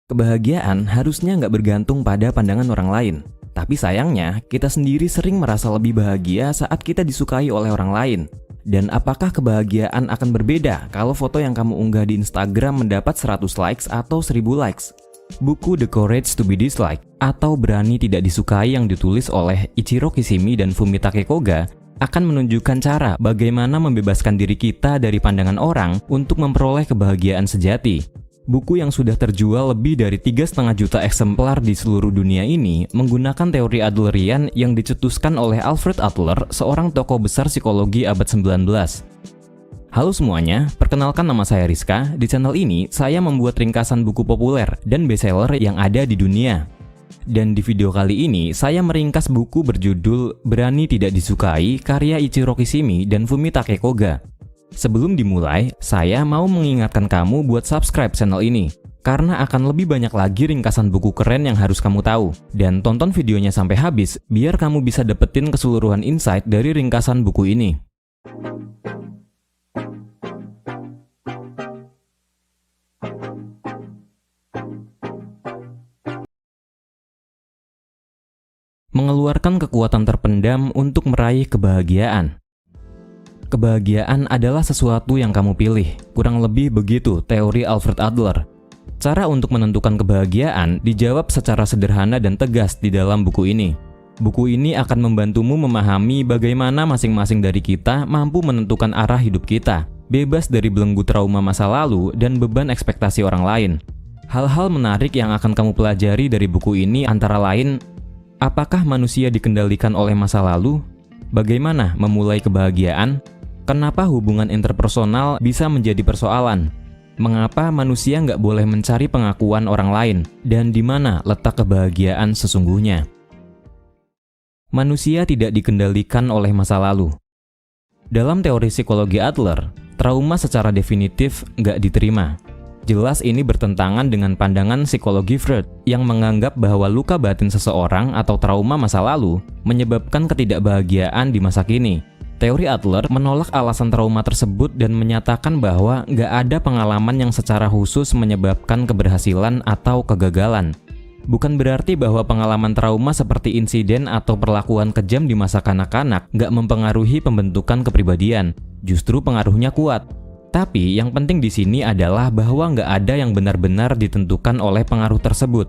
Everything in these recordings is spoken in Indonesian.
Kebahagiaan harusnya nggak bergantung pada pandangan orang lain. Tapi sayangnya, kita sendiri sering merasa lebih bahagia saat kita disukai oleh orang lain. Dan apakah kebahagiaan akan berbeda kalau foto yang kamu unggah di Instagram mendapat 100 likes atau 1000 likes? Buku The Courage to be Disliked atau Berani Tidak Disukai yang ditulis oleh Ichiro Kishimi dan Fumitake Koga akan menunjukkan cara bagaimana membebaskan diri kita dari pandangan orang untuk memperoleh kebahagiaan sejati. Buku yang sudah terjual lebih dari 3,5 juta eksemplar di seluruh dunia ini menggunakan teori Adlerian yang dicetuskan oleh Alfred Adler, seorang tokoh besar psikologi abad 19. Halo semuanya, perkenalkan nama saya Rizka. Di channel ini, saya membuat ringkasan buku populer dan bestseller yang ada di dunia. Dan di video kali ini, saya meringkas buku berjudul Berani Tidak Disukai karya Ichiro Kishimi dan Fumitake Koga. Sebelum dimulai, saya mau mengingatkan kamu buat subscribe channel ini, karena akan lebih banyak lagi ringkasan buku keren yang harus kamu tahu. Dan tonton videonya sampai habis, biar kamu bisa dapetin keseluruhan insight dari ringkasan buku ini. Mengeluarkan kekuatan terpendam untuk meraih kebahagiaan. Kebahagiaan adalah sesuatu yang kamu pilih. Kurang lebih begitu teori Alfred Adler. Cara untuk menentukan kebahagiaan dijawab secara sederhana dan tegas di dalam buku ini. Buku ini akan membantumu memahami bagaimana masing-masing dari kita mampu menentukan arah hidup kita, bebas dari belenggu trauma masa lalu dan beban ekspektasi orang lain. Hal-hal menarik yang akan kamu pelajari dari buku ini antara lain, apakah manusia dikendalikan oleh masa lalu? Bagaimana memulai kebahagiaan? Kenapa hubungan interpersonal bisa menjadi persoalan? Mengapa manusia nggak boleh mencari pengakuan orang lain? Dan di mana letak kebahagiaan sesungguhnya? Manusia tidak dikendalikan oleh masa lalu. Dalam teori psikologi Adler, trauma secara definitif nggak diterima. Jelas ini bertentangan dengan pandangan psikologi Freud yang menganggap bahwa luka batin seseorang atau trauma masa lalu menyebabkan ketidakbahagiaan di masa kini. Teori Adler menolak alasan trauma tersebut dan menyatakan bahwa nggak ada pengalaman yang secara khusus menyebabkan keberhasilan atau kegagalan. Bukan berarti bahwa pengalaman trauma seperti insiden atau perlakuan kejam di masa kanak-kanak nggak mempengaruhi pembentukan kepribadian. Justru pengaruhnya kuat. Tapi yang penting di sini adalah bahwa nggak ada yang benar-benar ditentukan oleh pengaruh tersebut.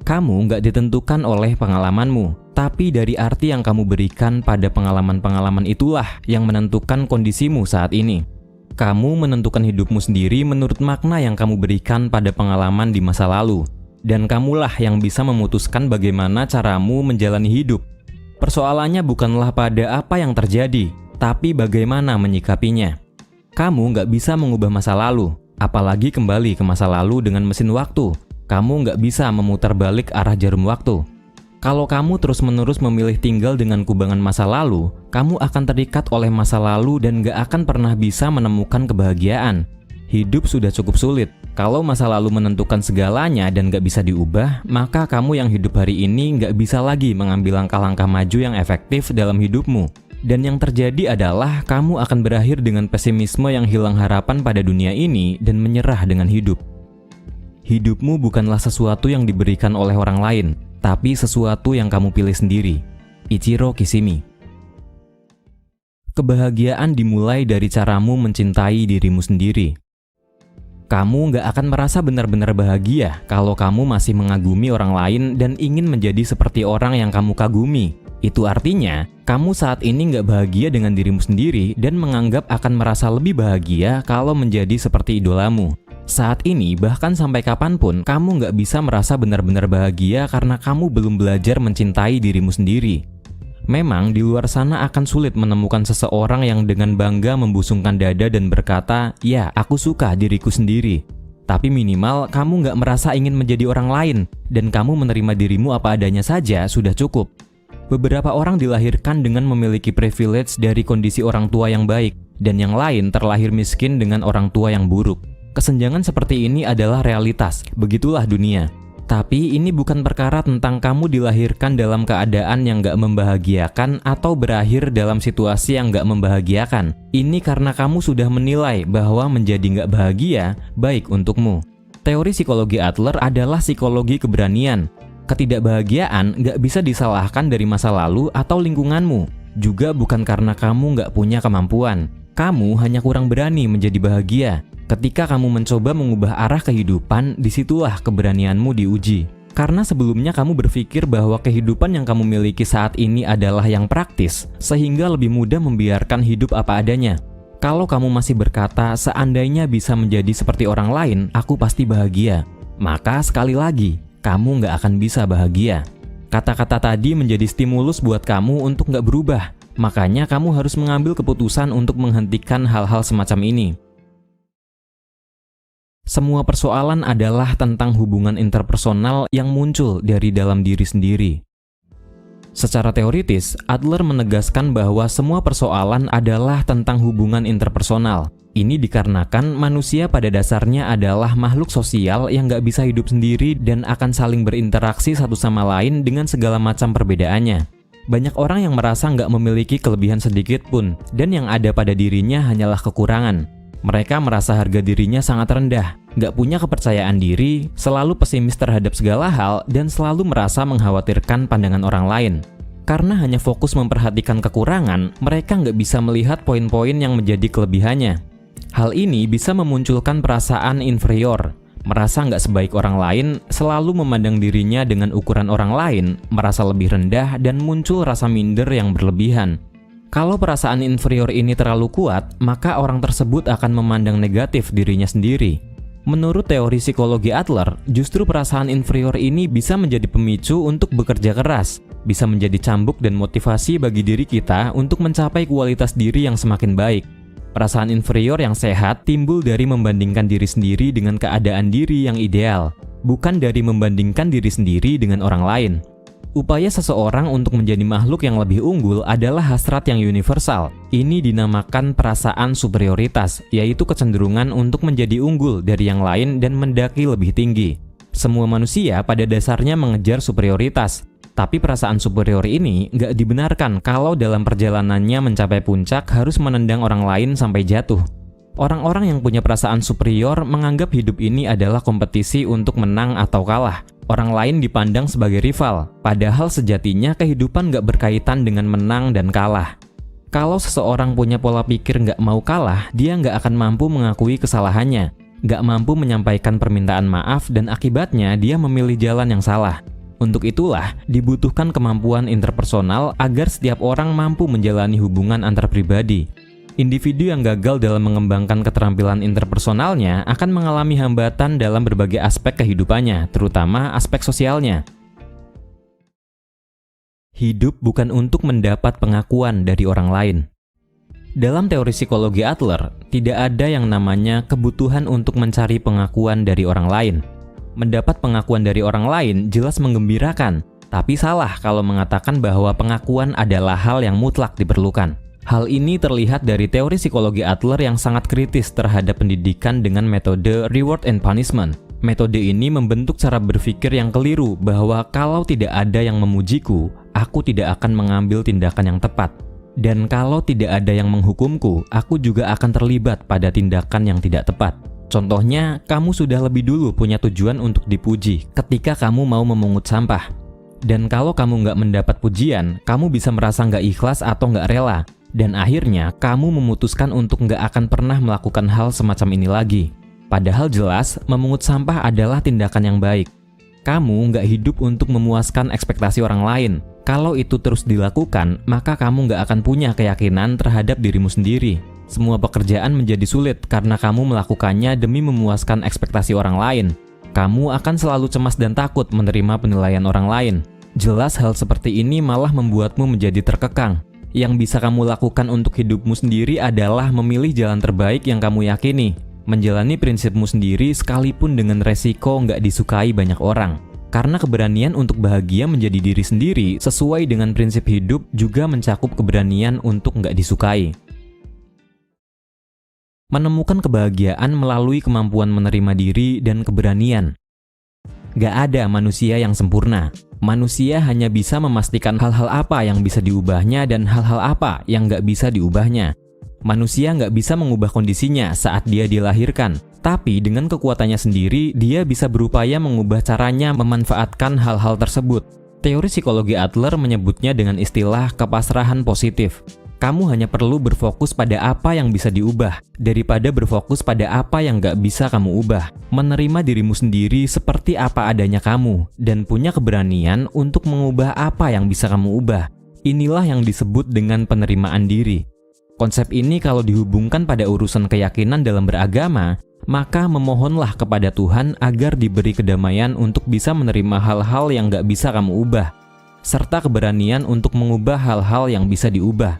Kamu nggak ditentukan oleh pengalamanmu, tapi dari arti yang kamu berikan pada pengalaman-pengalaman itulah yang menentukan kondisimu saat ini. Kamu menentukan hidupmu sendiri menurut makna yang kamu berikan pada pengalaman di masa lalu. Dan kamulah yang bisa memutuskan bagaimana caramu menjalani hidup. Persoalannya bukanlah pada apa yang terjadi, tapi bagaimana menyikapinya. Kamu nggak bisa mengubah masa lalu, apalagi kembali ke masa lalu dengan mesin waktu. Kamu nggak bisa memutar balik arah jarum waktu. Kalau kamu terus-menerus memilih tinggal dengan kubangan masa lalu, kamu akan terikat oleh masa lalu dan nggak akan pernah bisa menemukan kebahagiaan. Hidup sudah cukup sulit. Kalau masa lalu menentukan segalanya dan nggak bisa diubah, maka kamu yang hidup hari ini nggak bisa lagi mengambil langkah-langkah maju yang efektif dalam hidupmu. Dan yang terjadi adalah kamu akan berakhir dengan pesimisme yang hilang harapan pada dunia ini dan menyerah dengan hidup. Hidupmu bukanlah sesuatu yang diberikan oleh orang lain, tapi sesuatu yang kamu pilih sendiri. Ichiro Kishimi. Kebahagiaan dimulai dari caramu mencintai dirimu sendiri. Kamu nggak akan merasa benar-benar bahagia kalau kamu masih mengagumi orang lain dan ingin menjadi seperti orang yang kamu kagumi. Itu artinya, kamu saat ini nggak bahagia dengan dirimu sendiri dan menganggap akan merasa lebih bahagia kalau menjadi seperti idolamu. Saat ini, bahkan sampai kapanpun, kamu nggak bisa merasa benar-benar bahagia karena kamu belum belajar mencintai dirimu sendiri. Memang di luar sana akan sulit menemukan seseorang yang dengan bangga membusungkan dada dan berkata, "Ya, aku suka diriku sendiri." Tapi minimal kamu nggak merasa ingin menjadi orang lain, dan kamu menerima dirimu apa adanya saja sudah cukup. Beberapa orang dilahirkan dengan memiliki privilege dari kondisi orang tua yang baik, dan yang lain terlahir miskin dengan orang tua yang buruk. Kesenjangan seperti ini adalah realitas, begitulah dunia. Tapi ini bukan perkara tentang kamu dilahirkan dalam keadaan yang gak membahagiakan atau berakhir dalam situasi yang gak membahagiakan. Ini karena kamu sudah menilai bahwa menjadi gak bahagia baik untukmu. Teori psikologi Adler adalah psikologi keberanian. Ketidakbahagiaan nggak bisa disalahkan dari masa lalu atau lingkunganmu, juga bukan karena kamu nggak punya kemampuan. Kamu hanya kurang berani menjadi bahagia. Ketika kamu mencoba mengubah arah kehidupan, disitulah keberanianmu diuji. Karena sebelumnya kamu berpikir bahwa kehidupan yang kamu miliki saat ini adalah yang praktis, sehingga lebih mudah membiarkan hidup apa adanya. Kalau kamu masih berkata, seandainya bisa menjadi seperti orang lain, aku pasti bahagia. Maka sekali lagi, kamu nggak akan bisa bahagia. Kata-kata tadi menjadi stimulus buat kamu untuk nggak berubah. Makanya kamu harus mengambil keputusan untuk menghentikan hal-hal semacam ini. Semua persoalan adalah tentang hubungan interpersonal yang muncul dari dalam diri sendiri. Secara teoritis, Adler menegaskan bahwa semua persoalan adalah tentang hubungan interpersonal. Ini dikarenakan manusia pada dasarnya adalah makhluk sosial yang nggak bisa hidup sendiri dan akan saling berinteraksi satu sama lain dengan segala macam perbedaannya. Banyak orang yang merasa nggak memiliki kelebihan sedikit pun, dan yang ada pada dirinya hanyalah kekurangan. Mereka merasa harga dirinya sangat rendah, nggak punya kepercayaan diri, selalu pesimis terhadap segala hal, dan selalu merasa mengkhawatirkan pandangan orang lain. Karena hanya fokus memperhatikan kekurangan, mereka nggak bisa melihat poin-poin yang menjadi kelebihannya. Hal ini bisa memunculkan perasaan inferior, merasa nggak sebaik orang lain, selalu memandang dirinya dengan ukuran orang lain, merasa lebih rendah, dan muncul rasa minder yang berlebihan. Kalau perasaan inferior ini terlalu kuat, maka orang tersebut akan memandang negatif dirinya sendiri. Menurut teori psikologi Adler, justru perasaan inferior ini bisa menjadi pemicu untuk bekerja keras, bisa menjadi cambuk dan motivasi bagi diri kita untuk mencapai kualitas diri yang semakin baik. Perasaan inferior yang sehat timbul dari membandingkan diri sendiri dengan keadaan diri yang ideal, bukan dari membandingkan diri sendiri dengan orang lain. Upaya seseorang untuk menjadi makhluk yang lebih unggul adalah hasrat yang universal. Ini dinamakan perasaan superioritas, yaitu kecenderungan untuk menjadi unggul dari yang lain dan mendaki lebih tinggi. Semua manusia pada dasarnya mengejar superioritas, tapi perasaan superior ini nggak dibenarkan kalau dalam perjalanannya mencapai puncak harus menendang orang lain sampai jatuh. Orang-orang yang punya perasaan superior menganggap hidup ini adalah kompetisi untuk menang atau kalah. Orang lain dipandang sebagai rival, padahal sejatinya kehidupan nggak berkaitan dengan menang dan kalah. Kalau seseorang punya pola pikir nggak mau kalah, dia nggak akan mampu mengakui kesalahannya, nggak mampu menyampaikan permintaan maaf, dan akibatnya dia memilih jalan yang salah. Untuk itulah, dibutuhkan kemampuan interpersonal agar setiap orang mampu menjalani hubungan antar pribadi. Individu yang gagal dalam mengembangkan keterampilan interpersonalnya akan mengalami hambatan dalam berbagai aspek kehidupannya, terutama aspek sosialnya. Hidup bukan untuk mendapat pengakuan dari orang lain. Dalam teori psikologi Adler, tidak ada yang namanya kebutuhan untuk mencari pengakuan dari orang lain. Mendapat pengakuan dari orang lain jelas menggembirakan, tapi salah kalau mengatakan bahwa pengakuan adalah hal yang mutlak diperlukan. Hal ini terlihat dari teori psikologi Adler yang sangat kritis terhadap pendidikan dengan metode reward and punishment. Metode ini membentuk cara berpikir yang keliru bahwa kalau tidak ada yang memujiku, aku tidak akan mengambil tindakan yang tepat. Dan kalau tidak ada yang menghukumku, aku juga akan terlibat pada tindakan yang tidak tepat. Contohnya, kamu sudah lebih dulu punya tujuan untuk dipuji ketika kamu mau memungut sampah. Dan kalau kamu nggak mendapat pujian, kamu bisa merasa nggak ikhlas atau nggak rela. Dan akhirnya, kamu memutuskan untuk nggak akan pernah melakukan hal semacam ini lagi. Padahal jelas, memungut sampah adalah tindakan yang baik. Kamu nggak hidup untuk memuaskan ekspektasi orang lain. Kalau itu terus dilakukan, maka kamu nggak akan punya keyakinan terhadap dirimu sendiri. Semua pekerjaan menjadi sulit karena kamu melakukannya demi memuaskan ekspektasi orang lain. Kamu akan selalu cemas dan takut menerima penilaian orang lain. Jelas hal seperti ini malah membuatmu menjadi terkekang. Yang bisa kamu lakukan untuk hidupmu sendiri adalah memilih jalan terbaik yang kamu yakini. Menjalani prinsipmu sendiri sekalipun dengan resiko nggak disukai banyak orang. Karena keberanian untuk bahagia menjadi diri sendiri sesuai dengan prinsip hidup juga mencakup keberanian untuk nggak disukai. Menemukan kebahagiaan melalui kemampuan menerima diri dan keberanian. Gak ada manusia yang sempurna. Manusia hanya bisa memastikan hal-hal apa yang bisa diubahnya dan hal-hal apa yang gak bisa diubahnya. Manusia nggak bisa mengubah kondisinya saat dia dilahirkan, tapi dengan kekuatannya sendiri, dia bisa berupaya mengubah caranya memanfaatkan hal-hal tersebut. Teori psikologi Adler menyebutnya dengan istilah kepasrahan positif. Kamu hanya perlu berfokus pada apa yang bisa diubah, daripada berfokus pada apa yang nggak bisa kamu ubah. Menerima dirimu sendiri seperti apa adanya kamu, dan punya keberanian untuk mengubah apa yang bisa kamu ubah. Inilah yang disebut dengan penerimaan diri. Konsep ini kalau dihubungkan pada urusan keyakinan dalam beragama, maka memohonlah kepada Tuhan agar diberi kedamaian untuk bisa menerima hal-hal yang gak bisa kamu ubah, serta keberanian untuk mengubah hal-hal yang bisa diubah.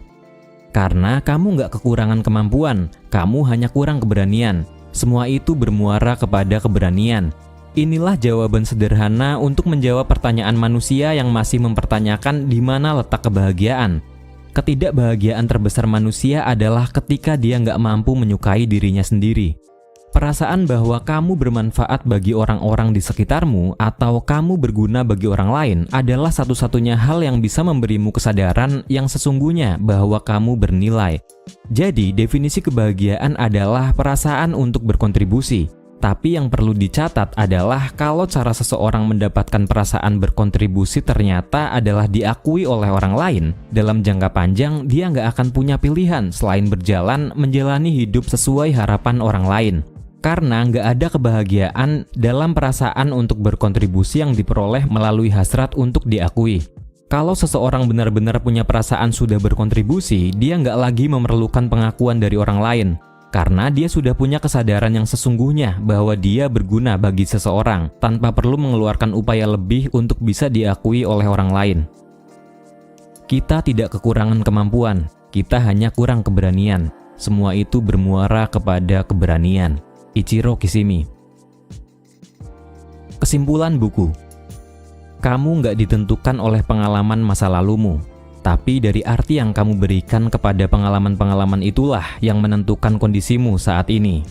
Karena kamu gak kekurangan kemampuan, kamu hanya kurang keberanian. Semua itu bermuara kepada keberanian. Inilah jawaban sederhana untuk menjawab pertanyaan manusia yang masih mempertanyakan di mana letak kebahagiaan. Ketidakbahagiaan terbesar manusia adalah ketika dia nggak mampu menyukai dirinya sendiri. Perasaan bahwa kamu bermanfaat bagi orang-orang di sekitarmu atau kamu berguna bagi orang lain adalah satu-satunya hal yang bisa memberimu kesadaran yang sesungguhnya bahwa kamu bernilai. Jadi, definisi kebahagiaan adalah perasaan untuk berkontribusi. Tapi yang perlu dicatat adalah kalau cara seseorang mendapatkan perasaan berkontribusi ternyata adalah diakui oleh orang lain, dalam jangka panjang dia nggak akan punya pilihan selain berjalan menjalani hidup sesuai harapan orang lain. Karena nggak ada kebahagiaan dalam perasaan untuk berkontribusi yang diperoleh melalui hasrat untuk diakui. Kalau seseorang benar-benar punya perasaan sudah berkontribusi, dia nggak lagi memerlukan pengakuan dari orang lain. Karena dia sudah punya kesadaran yang sesungguhnya bahwa dia berguna bagi seseorang tanpa perlu mengeluarkan upaya lebih untuk bisa diakui oleh orang lain. Kita tidak kekurangan kemampuan, kita hanya kurang keberanian. Semua itu bermuara kepada keberanian. Ichiro Kishimi. Kesimpulan buku. Kamu nggak ditentukan oleh pengalaman masa lalumu, tapi dari arti yang kamu berikan kepada pengalaman-pengalaman itulah yang menentukan kondisimu saat ini.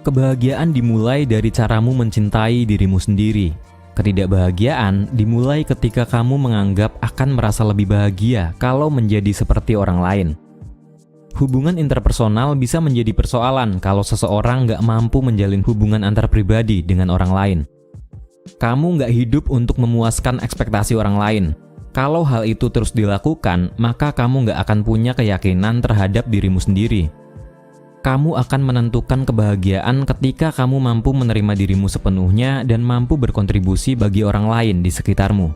Kebahagiaan dimulai dari caramu mencintai dirimu sendiri. Ketidakbahagiaan dimulai ketika kamu menganggap akan merasa lebih bahagia kalau menjadi seperti orang lain. Hubungan interpersonal bisa menjadi persoalan kalau seseorang nggak mampu menjalin hubungan antar pribadi dengan orang lain. Kamu nggak hidup untuk memuaskan ekspektasi orang lain. Kalau hal itu terus dilakukan, maka kamu nggak akan punya keyakinan terhadap dirimu sendiri. Kamu akan menentukan kebahagiaan ketika kamu mampu menerima dirimu sepenuhnya dan mampu berkontribusi bagi orang lain di sekitarmu.